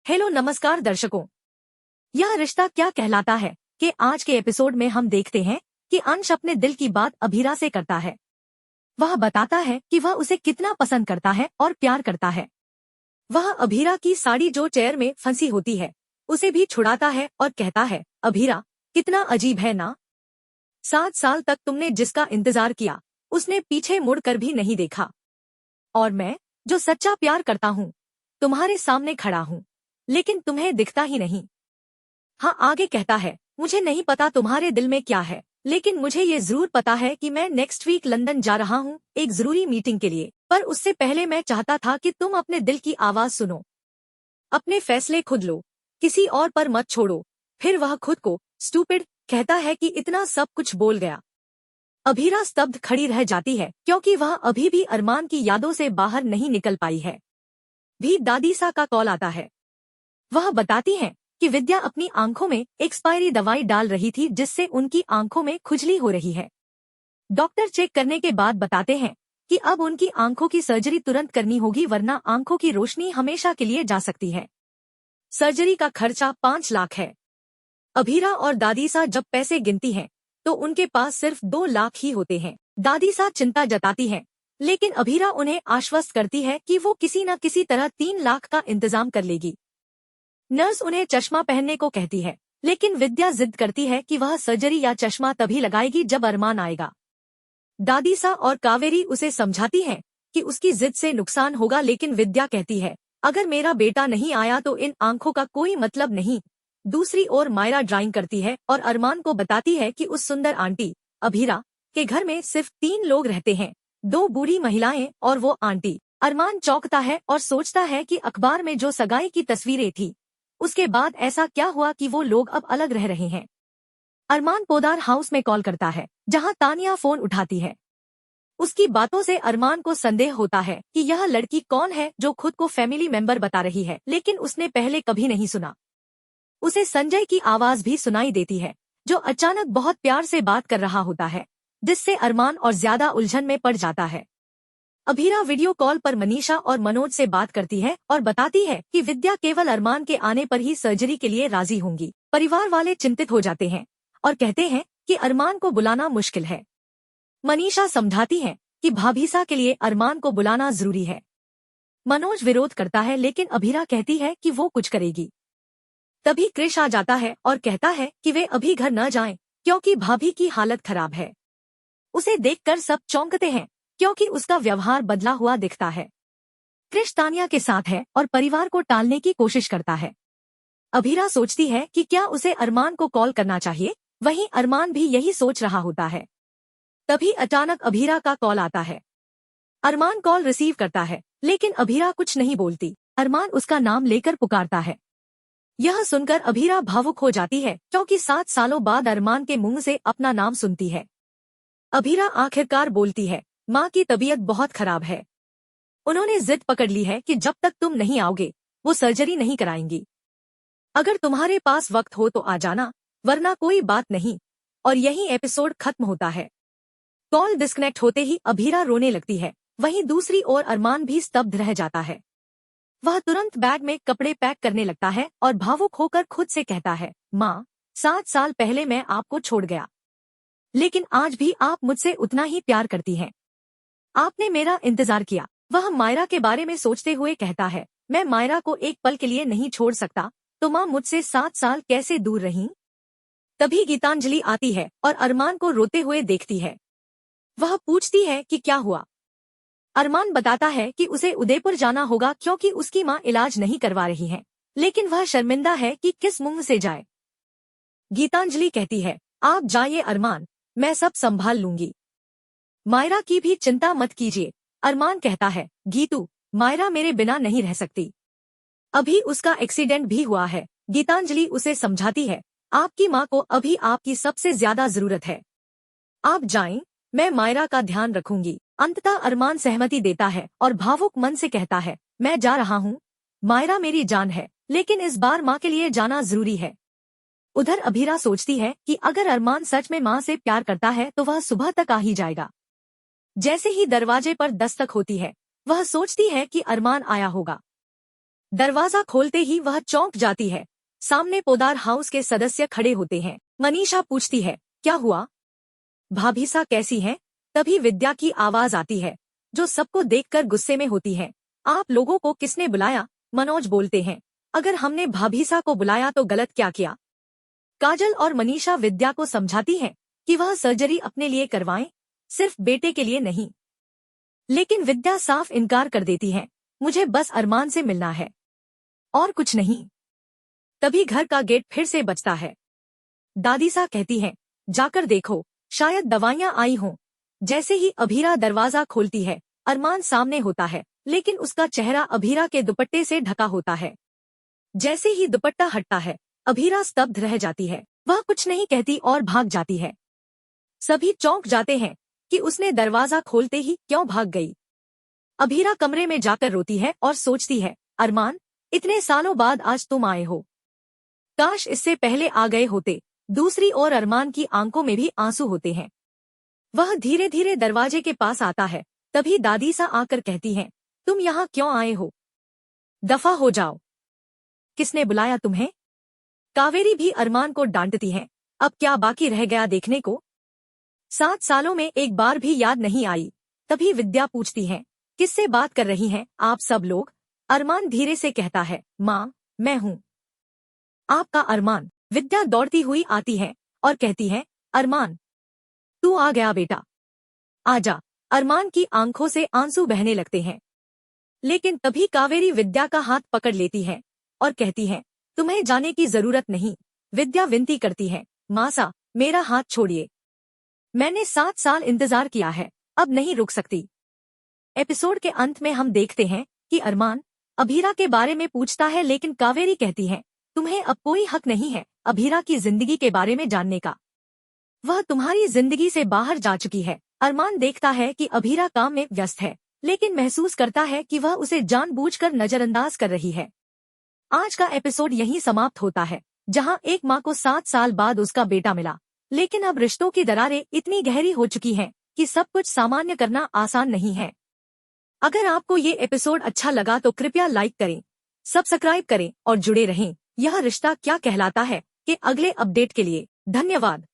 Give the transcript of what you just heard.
Hello नमस्कार दर्शकों। यह रिश्ता क्या कहलाता है कि आज के एपिसोड में हम देखते हैं कि अंश अपने दिल की बात अभीरा से करता है। वह बताता है कि वह उसे कितना पसंद करता है और प्यार करता है। वह अभीरा की साड़ी जो चेयर में फंसी होती है उसे भी छुड़ाता है और कहता है, अभीरा कितना अजीब है ना, 7 साल तक तुमने जिसका इंतजार किया उसने पीछे मुड़कर भी नहीं देखा, और मैं जो सच्चा प्यार करता हूँ तुम्हारे सामने खड़ा हूँ, लेकिन तुम्हें दिखता ही नहीं। हाँ, आगे कहता है, मुझे नहीं पता तुम्हारे दिल में क्या है, लेकिन मुझे ये जरूर पता है कि मैं नेक्स्ट वीक लंदन जा रहा हूँ एक जरूरी मीटिंग के लिए, पर उससे पहले मैं चाहता था कि तुम अपने दिल की आवाज सुनो। अपने फैसले खुद लो, किसी और पर मत छोड़ो। फिर वह खुद को स्टूपिड कहता है कि इतना सब कुछ बोल गया। अभीरा स्तब्ध खड़ी रह जाती है क्योंकि वह अभी भी अरमान की यादों से बाहर नहीं निकल पाई है। भी दादीसा का कॉल आता है। वह बताती हैं कि विद्या अपनी आंखों में एक्सपायरी दवाई डाल रही थी जिससे उनकी आंखों में खुजली हो रही है। डॉक्टर चेक करने के बाद बताते हैं कि अब उनकी आंखों की सर्जरी तुरंत करनी होगी वरना आंखों की रोशनी हमेशा के लिए जा सकती है। सर्जरी का खर्चा 5 लाख है। अभीरा और दादीसा जब पैसे गिनती हैं तो उनके पास सिर्फ 2 लाख ही होते हैं। दादीसा चिंता जताती है, लेकिन अभीरा उन्हें आश्वस्त करती है कि वो किसी न किसी तरह 3 लाख का इंतजाम कर लेगी। नर्स उन्हें चश्मा पहनने को कहती है, लेकिन विद्या जिद करती है कि वह सर्जरी या चश्मा तभी लगाएगी जब अरमान आएगा। दादीसा और कावेरी उसे समझाती हैं कि उसकी जिद से नुकसान होगा, लेकिन विद्या कहती है, अगर मेरा बेटा नहीं आया तो इन आंखों का कोई मतलब नहीं। दूसरी ओर मायरा ड्राइंग करती है और अरमान को बताती है कि उस सुंदर आंटी अभीरा के घर में सिर्फ 3 लोग रहते हैं, 2 बूढ़ी महिलाएं और वो आंटी। अरमान चौंकता है और सोचता है कि अखबार में जो सगाई की तस्वीरें थी उसके बाद ऐसा क्या हुआ कि वो लोग अब अलग रह रहे हैं। अरमान पोदार हाउस में कॉल करता है जहां तानिया फोन उठाती है। उसकी बातों से अरमान को संदेह होता है कि यह लड़की कौन है जो खुद को फैमिली मेंबर बता रही है, लेकिन उसने पहले कभी नहीं सुना। उसे संजय की आवाज भी सुनाई देती है जो अचानक बहुत प्यार से बात कर रहा होता है, जिससे अरमान और ज्यादा उलझन में पड़ जाता है। अभीरा वीडियो कॉल पर मनीषा और मनोज से बात करती है और बताती है कि विद्या केवल अरमान के आने पर ही सर्जरी के लिए राजी होंगी। परिवार वाले चिंतित हो जाते हैं और कहते हैं कि अरमान को बुलाना मुश्किल है। मनीषा समझाती है कि भाभीसा के लिए अरमान को बुलाना जरूरी है। मनोज विरोध करता है, लेकिन अभीरा कहती है कि वो कुछ करेगी। तभी क्रिश आ जाता है और कहता है कि वे अभी घर न जाएं क्योंकि भाभी की हालत खराब है। उसे देखकर सब चौंकते हैं क्योंकि उसका व्यवहार बदला हुआ दिखता है। क्रिश तानिया के साथ है और परिवार को टालने की कोशिश करता है। अभीरा सोचती है कि क्या उसे अरमान को कॉल करना चाहिए, वहीं अरमान भी यही सोच रहा होता है। तभी अचानक अभीरा का कॉल आता है। अरमान कॉल रिसीव करता है, लेकिन अभीरा कुछ नहीं बोलती। अरमान उसका नाम लेकर पुकारता है। यह सुनकर अभीरा भावुक हो जाती है क्योंकि 7 सालों बाद अरमान के मुंह से अपना नाम सुनती है। अभीरा आखिरकार बोलती है, माँ की तबीयत बहुत खराब है। उन्होंने जिद पकड़ ली है कि जब तक तुम नहीं आओगे वो सर्जरी नहीं कराएंगी। अगर तुम्हारे पास वक्त हो तो आ जाना, वरना कोई बात नहीं। और यही एपिसोड खत्म होता है। कॉल डिस्कनेक्ट होते ही अभीरा रोने लगती है। वहीं दूसरी ओर अरमान भी स्तब्ध रह जाता है। वह तुरंत बैग में कपड़े पैक करने लगता है और भावुक होकर खुद से कहता है, माँ, 7 साल पहले मैं आपको छोड़ गया, लेकिन आज भी आप मुझसे उतना ही प्यार करती हैं। आपने मेरा इंतजार किया। वह मायरा के बारे में सोचते हुए कहता है, मैं मायरा को एक पल के लिए नहीं छोड़ सकता, तो माँ मुझसे 7 साल कैसे दूर रहीं? तभी गीतांजलि आती है और अरमान को रोते हुए देखती है। वह पूछती है कि क्या हुआ। अरमान बताता है कि उसे उदयपुर जाना होगा क्योंकि उसकी माँ इलाज नहीं करवा रही है, लेकिन वह शर्मिंदा है कि किस मुंह से जाए। गीतांजलि कहती है, आप जाइए अरमान, मैं सब संभाल लूंगी। मायरा की भी चिंता मत कीजिए। अरमान कहता है, गीतू, मायरा मेरे बिना नहीं रह सकती। अभी उसका एक्सीडेंट भी हुआ है। गीतांजलि उसे समझाती है, आपकी माँ को अभी आपकी सबसे ज्यादा जरूरत है। आप जाएं, मैं मायरा का ध्यान रखूंगी। अंततः अरमान सहमति देता है और भावुक मन से कहता है, मैं जा रहा हूँ। मायरा मेरी जान है, लेकिन इस बार माँ के लिए जाना जरूरी है। उधर अभीरा सोचती है कि अगर अरमान सच में माँ से प्यार करता है तो वह सुबह तक आ ही जाएगा। जैसे ही दरवाजे पर दस्तक होती है, वह सोचती है कि अरमान आया होगा। दरवाजा खोलते ही वह चौंक जाती है। सामने पोदार हाउस के सदस्य खड़े होते हैं। मनीषा पूछती है, क्या हुआ भाभीसा, कैसी हैं? तभी विद्या की आवाज आती है, जो सबको देखकर गुस्से में होती है। आप लोगों को किसने बुलाया? मनोज बोलते हैं, अगर हमने भाभीसा को बुलाया तो गलत क्या किया? काजल और मनीषा विद्या को समझाती हैं कि वह सर्जरी अपने लिए करवाएं, सिर्फ बेटे के लिए नहीं। लेकिन विद्या साफ इनकार कर देती है, मुझे बस अरमान से मिलना है और कुछ नहीं। तभी घर का गेट फिर से बजता है। दादी सा कहती हैं, जाकर देखो, शायद दवाइयां आई हों। जैसे ही अभीरा दरवाजा खोलती है, अरमान सामने होता है, लेकिन उसका चेहरा अभीरा के दुपट्टे से ढका होता है। जैसे ही दुपट्टा हटता है, अभीरा स्तब्ध रह जाती है। वह कुछ नहीं कहती और भाग जाती है। सभी चौंक जाते हैं कि उसने दरवाजा खोलते ही क्यों भाग गई। अभीरा कमरे में जाकर रोती है और सोचती है, अरमान, इतने सालों बाद आज तुम आए हो, काश इससे पहले आ गए होते। दूसरी ओर अरमान की आंखों में भी आंसू होते हैं। वह धीरे धीरे दरवाजे के पास आता है। तभी दादी सा आकर कहती हैं, तुम यहाँ क्यों आए हो? दफा हो जाओ। किसने बुलाया तुम्हें? कावेरी भी अरमान को डांटती है, अब क्या बाकी रह गया देखने को? 7 सालों में एक बार भी याद नहीं आई। तभी विद्या पूछती है, किससे बात कर रही हैं आप सब लोग? अरमान धीरे से कहता है, माँ, मैं हूँ आपका अरमान। विद्या दौड़ती हुई आती है और कहती है, अरमान, तू आ गया बेटा, आजा। अरमान की आंखों से आंसू बहने लगते हैं। लेकिन तभी कावेरी विद्या का हाथ पकड़ लेती है और कहती है, तुम्हें जाने की जरूरत नहीं। विद्या विनती करती है, मासा, मेरा हाथ छोड़िए, मैंने 7 साल इंतजार किया है, अब नहीं रुक सकती। एपिसोड के अंत में हम देखते हैं कि अरमान अभीरा के बारे में पूछता है, लेकिन कावेरी कहती है, तुम्हें अब कोई हक नहीं है अभीरा की जिंदगी के बारे में जानने का। वह तुम्हारी जिंदगी से बाहर जा चुकी है। अरमान देखता है कि अभीरा काम में व्यस्त है, लेकिन महसूस करता है कि वह उसे जानबूझकर नजरअंदाज कर रही है। आज का एपिसोड यहीं समाप्त होता है, जहां एक माँ को 7 साल बाद उसका बेटा मिला। लेकिन अब रिश्तों की दरारें इतनी गहरी हो चुकी हैं कि सब कुछ सामान्य करना आसान नहीं है। अगर आपको ये एपिसोड अच्छा लगा तो कृपया लाइक करें, सब्सक्राइब करें और जुड़े रहें यह रिश्ता क्या कहलाता है के अगले अपडेट के लिए। धन्यवाद।